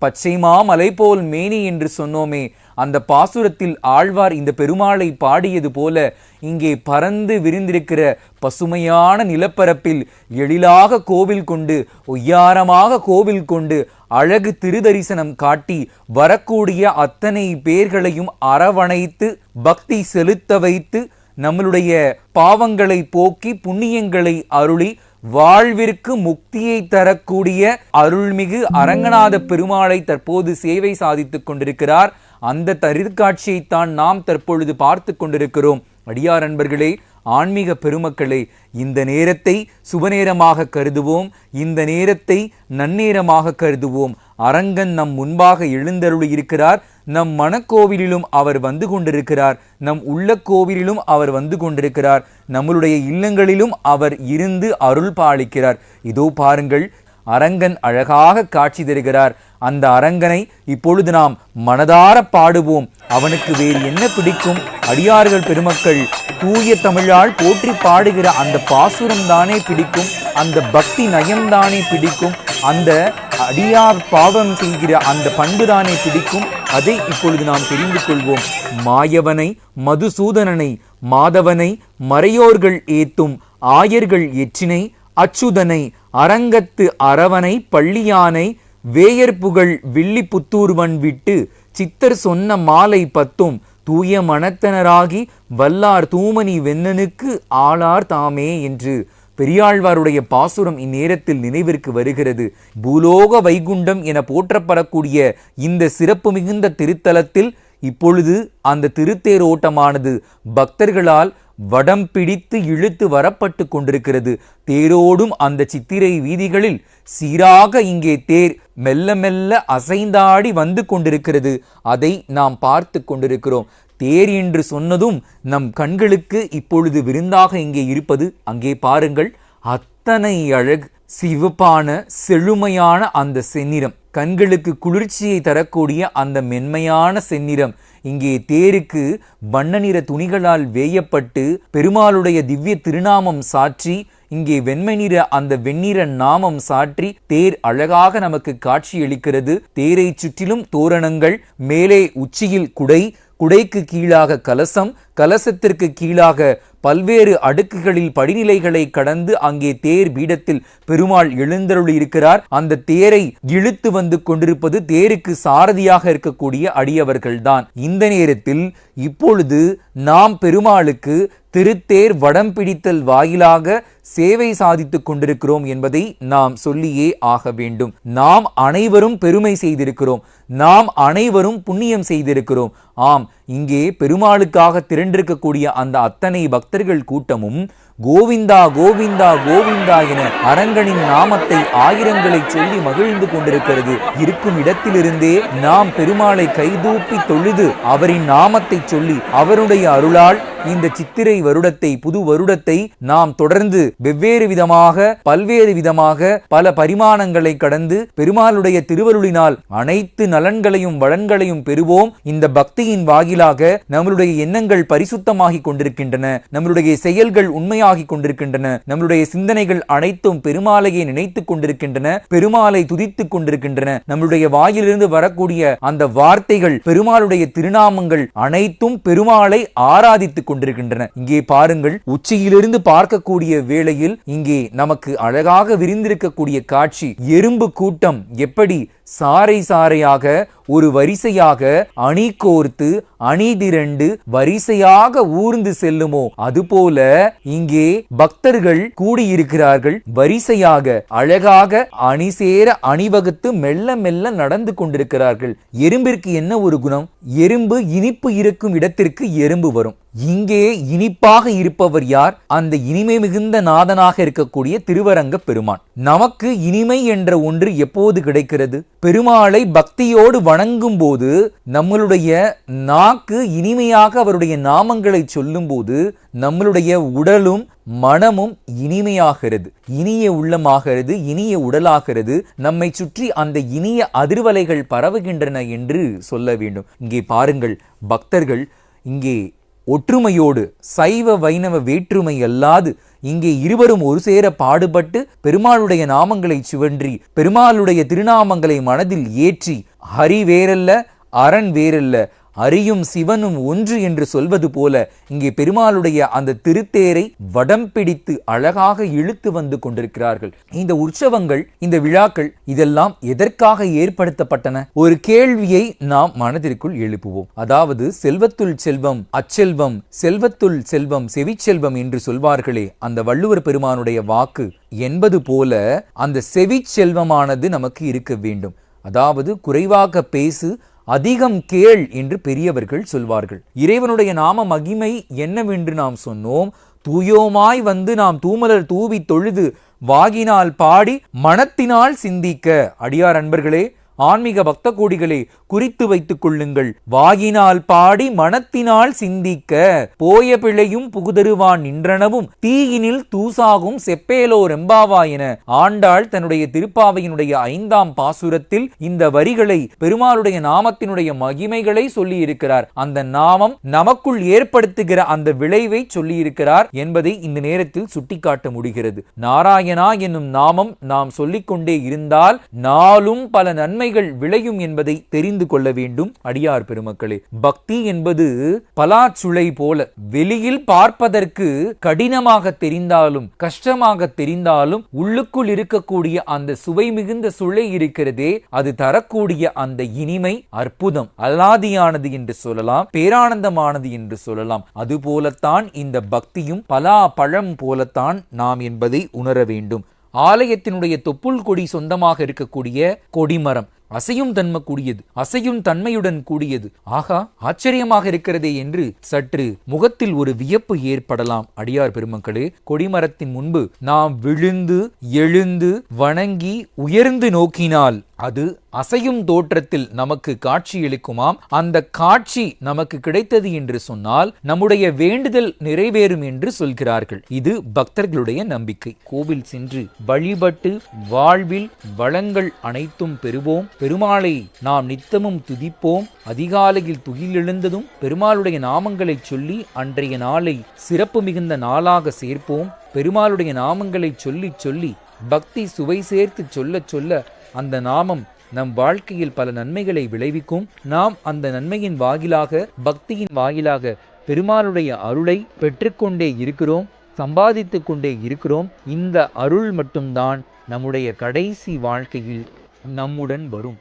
பச்சைமா மலை போல் மேனி என்று சொன்னோமே, அந்த பாசுரத்தில் ஆழ்வார் இந்த பெருமாளை பாடியது போல இங்கே பறந்து விரிந்திருக்கிற பசுமையான நிலப்பரப்பில் எழிலாக கோவில் கொண்டு ஒய்யாரமாக கோவில் கொண்டு அழகு திருதரிசனம் காட்டி வரக்கூடிய அத்தனை பேர்களையும் அரவணைத்து பக்தி செலுத்த வைத்து நம்மளுடைய பாவங்களை போக்கி புண்ணியங்களை அருளி வாழ்விற்கு முக்தியை தரக்கூடிய அருள்மிகு அரங்கநாத பெருமாளை தற்போது சேவை சாதித்துக் கொண்டிருக்கிறார். அந்த திருக்காட்சியைத்தான் நாம் தற்பொழுது பார்த்து கொண்டிருக்கிறோம். அடியார் அன்பர்களே, ஆன்மீக பெருமக்களே, இந்த நேரத்தை சுபநேரமாக கருதுவோம், இந்த நேரத்தை நன்னேரமாக கருதுவோம். அரங்கன் நம் முன்பாக எழுந்தருளி இருக்கிறார். நம் மனக்கோவிலிலும் அவர் வந்து கொண்டிருக்கிறார், நம் உள்ள கோவிலிலும் அவர் வந்து கொண்டிருக்கிறார், நம்மளுடைய இல்லங்களிலும் அவர் இருந்து அருள் பாலிக்கிறார். இதோ பாருங்கள், அரங்கன் அழகாக காட்சி தருகிறார். அந்த அரங்கனை இப்பொழுது நாம் மனதார பாடுவோம். அவனுக்கு வேறு என்ன பிடிக்கும்? அடியார்கள் பெருமக்கள் தூய தமிழால் போற்றி பாடுகிற அந்த பாசுரம் தானே பிடிக்கும், அந்த பக்தி நயம்தானே பிடிக்கும், அந்த அடியார் பாவம் செய்கிற அந்த பண்புதானே பிடிக்கும். அதை இப்பொழுது நாம் தெரிந்து கொள்வோம். மாயவனை மதுசூதனனை மாதவனை மறையோர்கள் ஏத்தும் ஆயர்கள் எற்றினை அச்சுதனை அரங்கத்து அரவனை பள்ளியானை வேயற்புகழ் வில்லி புத்தூர்வன் விட்டு சித்தர் சொன்ன மாலை பத்தும் தூய மனத்தனராகி வல்லார் தூமணி வெண்ணனுக்கு ஆளார் தாமே என்று பெரியாழ்வாருடைய பாசுரம் இந்நேரத்தில் நினைவிற்கு வருகிறது. பூலோக வைகுண்டம் என போற்றப்படக்கூடிய இந்த சிறப்பு மிகுந்த திருத்தலத்தில் இப்பொழுது அந்த திருத்தேரோட்டமானது பக்தர்களால் வடம் பிடித்து இழுத்து வரப்பட்டு கொண்டிருக்கிறது. தேரோடும் அந்த சித்திரை வீதிகளில் சீராக இங்கே தேர் மெல்ல மெல்ல அசைந்தாடி வந்து கொண்டிருக்கிறது. அதை நாம் பார்த்து கொண்டிருக்கிறோம். தேர் என்று சொன்னதும் நம் கண்களுக்கு இப்பொழுது விருந்தாக இங்கே இருப்பது, அங்கே பாருங்கள், அத்தனை அழகு, சிவப்பான செழுமையான அந்த செந்நிறம், கண்களுக்கு குளிர்ச்சியை தரக்கூடிய அந்த மென்மையான செந்நிறம். இங்கே தேருக்கு வண்ண நிற துணிகளால் வேயப்பட்டு பெருமாளுடைய திவ்ய திருநாமம் சாற்றி, இங்கே வெண்மை நிற அந்த வெண்ணிற நாமம் சாற்றி தேர் அழகாக நமக்கு காட்சியளிக்கிறது. தேரை சுற்றிலும் தோரணங்கள், மேலே உச்சியில் குடை, குடைக்கு கீழாக கலசம், கலசத்திற்கு கீழாக பல்வேறு அடுக்குகளில் படிநிலைகளை கடந்து அங்கே தேர் பீடத்தில் பெருமாள் எழுந்தருளி இருக்கிறார். அந்த தேரை இழுத்து வந்து கொண்டிருப்பது தேருக்கு சாரதியாக இருக்கக்கூடிய அடியவர்கள்தான். இந்த நேரத்தில் இப்பொழுது நாம் பெருமாளுக்கு திருத்தேர் வடம் பிடித்தல் வாயிலாக சேவை சாதித்துக் கொண்டிருக்கிறோம் என்பதை நாம் சொல்லியே ஆக வேண்டும். நாம் அனைவரும் பெருமை செய்திருக்கிறோம், நாம் அனைவரும் புண்ணியம் செய்திருக்கிறோம். ஆம், இங்கே பெருமாளுக்காக திரண்டிருக்கக்கூடிய அந்த அத்தனை பக்தர்கள் கூட்டமும் கோவிந்தா கோவிந்தா கோவிந்தா என அரங்கனின் நாமத்தை ஆயிரங்களை சொல்லி மகிழ்ந்து கொண்டிருக்கிறது. இருக்கும் இடத்திலிருந்தே நாம் பெருமாளை கைதூப்பி தொழுது அவரின் நாமத்தை சொல்லி அவருடைய அருளால் இந்த சித்திரை வருடத்தை, புது வருடத்தை நாம் தொடர்ந்து வெவ்வேறு விதமாக பல்வேறு விதமாக பல பரிமாணங்களை கடந்து பெருமாளுடைய திருவருளினால் அனைத்து நலன்களையும் வளன்களையும் பெறுவோம். இந்த பக்தியின் வாயிலாக நம்மளுடைய எண்ணங்கள் பரிசுத்தமாகி கொண்டிருக்கின்றன, நம்மளுடைய செயல்கள் உண்மையாகி கொண்டிருக்கின்றன, நம்மளுடைய சிந்தனைகள் அனைத்தும் பெருமாளையே நினைத்துக் கொண்டிருக்கின்றன, பெருமாளை துதித்துக் கொண்டிருக்கின்றன. நம்மளுடைய வாயிலிருந்து வரக்கூடிய அந்த வார்த்தைகள், பெருமாளுடைய திருநாமங்கள் அனைத்தும் பெருமாளை ஆராதித்துக் கொண்டிருக்கின்றன. இங்கே பாருங்கள், உச்சியிலிருந்து பார்க்கக்கூடிய வேளையில் இங்கே நமக்கு அழகாக விரிந்திருக்கக்கூடிய காட்சி. எறும்பு கூட்டம் எப்படி சாறை சாறையாக ஒரு வரிசையாக அணி கோர்த்து அணி திரண்டு வரிசையாக ஊர்ந்து செல்லுமோ அதுபோல இங்கே பக்தர்கள் கூடியிருக்கிறார்கள். வரிசையாக அழகாக அணி சேர அணிவகுத்து மெல்ல மெல்ல நடந்து கொண்டிருக்கிறார்கள். எறும்பிற்கு என்ன ஒரு குணம்? எறும்பு இனிப்பு இருக்கும் இடத்திற்கு எறும்பு வரும். இங்கே இனிப்பாக இருப்பவர் யார்? அந்த இனிமை மிகுந்த நாதனாக இருக்கக்கூடிய திருவரங்க பெருமான். நமக்கு இனிமை என்ற ஒன்று எப்போது கிடைக்கிறது? பெருமாளை பக்தியோடு வணங்கும் போது நம்மளுடைய நாக்கு இனிமையாக அவருடைய நாமங்களை சொல்லும் போது நம்மளுடைய உடலும் மனமும் இனிமையாகிறது, இனிய உள்ளமாகிறது, இனிய உடலாகிறது. நம்மை சுற்றி அந்த இனிய அதிர்வலைகள் பரவுகின்றன என்று சொல்ல வேண்டும். இங்கே பாருங்கள், பக்தர்கள் இங்கே ஒற்றுமையோடு, சைவ வைணவ வேற்றுமை அல்லாது இங்கே இருவரும் ஒரு சேர பாடுபட்டு பெருமாளுடைய நாமங்களை சுவன்றி பெருமாளுடைய திருநாமங்களை மனதில் ஏற்றி ஹரி வேறல்ல அரண் வேறல்ல அரியும் சிவனும் ஒன்று என்று சொல்வது போல இங்கே பெருமாளுடைய அந்த திருத்தேரை வடம் பிடித்து அழகாக இழுத்து வந்து கொண்டிருக்கிறார்கள். இந்த உற்சவங்கள், இந்த விழாக்கள் இதெல்லாம் எதற்காக ஏற்படுத்தப்பட்டன? ஒரு கேள்வியை நாம் மனதிற்குள் எழுப்புவோம். அதாவது செல்வத்துள் செல்வம் அச்செல்வம், செல்வத்துள் செல்வம் செவிச்செல்வம் என்று சொல்வார்களே, அந்த வள்ளுவர் பெருமானுடைய வாக்கு என்பது போல அந்த செவிச்செல்வமானது நமக்கு இருக்க வேண்டும். அதாவது குறைவாக பேசு அதிகம் கேள் என்று பெரியவர்கள் சொல்வார்கள். இறைவனுடைய நாம மகிமை என்னவென்று நாம் சொன்னோம். தூயோமாய் வந்து நாம் தூமலர் தூவி தொழுது வாகினால் பாடி மனத்தினால் சிந்திக்க. அடியார் அன்பர்களே, ஆன்மீக பக்த கோடிகளே, குறித்து வைத்துக் கொள்ளுங்கள். வாகினால் பாடி மனத்தினால் சிந்திக்க போய பிழையும் புகுதருவான் நின்றனவும் தீயினில் தூசாகும் செப்பேலோ ரெம்பாவா என ஆண்டாள் தன்னுடைய திருப்பாவையினுடைய 5ஆம் பாசுரத்தில் இந்த வரிகளை, பெருமாளுடைய நாமத்தினுடைய மகிமைகளை சொல்லி இருக்கிறார். அந்த நாமம் நமக்குள் ஏற்படுத்துகிற அந்த விளைவை சொல்லி இருக்கிறார் என்பதை இந்த நேரத்தில் சுட்டிக்காட்ட முடிகிறது. நாராயணா என்னும் நாமம் நாம் சொல்லிக்கொண்டே இருந்தால் நாளும் பல நன்மைகள் விளையும் என்பதை தெரிந்து கொள்ள வேண்டும். அடியார் பெருமக்களே, பக்தி என்பது பலாச்சுளை போல வெளியில் பார்ப்பதற்கு கடினமாக தெரிந்தாலும் கஷ்டமாக தெரிந்தாலும் உள்ளுக்குள் இருக்கக்கூடிய அந்த சுவை மிகுந்த சுளை இருக்கிறதே, அது தரக்கூடிய அந்த இனிமை அற்புதம், அலாதியானது என்று சொல்லலாம், பேரானந்தமானது என்று சொல்லலாம். அதுபோலத்தான் இந்த பக்தியும் பலா பழம் போலத்தான் நாம் என்பதை உணர வேண்டும். ஆலயத்தினுடைய தொப்புள் கொடி சொந்தமாக இருக்கக்கூடிய கொடிமரம் அசையும் தன்மை கூடியது, அசையும் தன்மையுடன் கூடியது. ஆகா, ஆச்சரியமாக இருக்கிறதே என்று சற்று முகத்தில் ஒரு வியப்பு ஏற்படலாம். அடியார் பெருமக்களே, கொடிமரத்தின் முன்பு நாம் விழுந்து எழுந்து வணங்கி உயர்ந்து நோக்கினால் அது அசையும் தோற்றத்தில் நமக்கு காட்சியளிக்குமாம். அந்த காட்சி நமக்கு கிடைத்தது என்று சொன்னால் நம்முடைய வேண்டுதல் நிறைவேறும் என்று சொல்கிறார்கள். இது பக்தர்களுடைய நம்பிக்கை. கோவில் சென்று வழிபட்டு வாழ்வில் வளங்கள் அனைத்தும் பெறுவோம். பெருமாளை நாம் நித்தமும் துதிப்போம். அதிகாலையில் துகிலெழுந்ததும் பெருமாளுடைய நாமங்களை சொல்லி அன்றைய நாளை சிறப்பு மிகுந்த நாளாக சேர்ப்போம். பெருமாளுடைய நாமங்களை சொல்லி சொல்லி பக்தி சுவை சேர்த்து சொல்ல சொல்ல அந்த நாமம் நம் வாழ்க்கையில் பல நன்மைகளை விளைவிக்கும். நாம் அந்த நன்மையின் வாயிலாக, பக்தியின் வாயிலாக பெருமாளுடைய அருளை பெற்றுக்கொண்டே இருக்கிறோம், சம்பாதித்து கொண்டே இருக்கிறோம். இந்த அருள் மட்டும்தான் நம்முடைய கடைசி வாழ்க்கையில் நம்முடன் வரும்.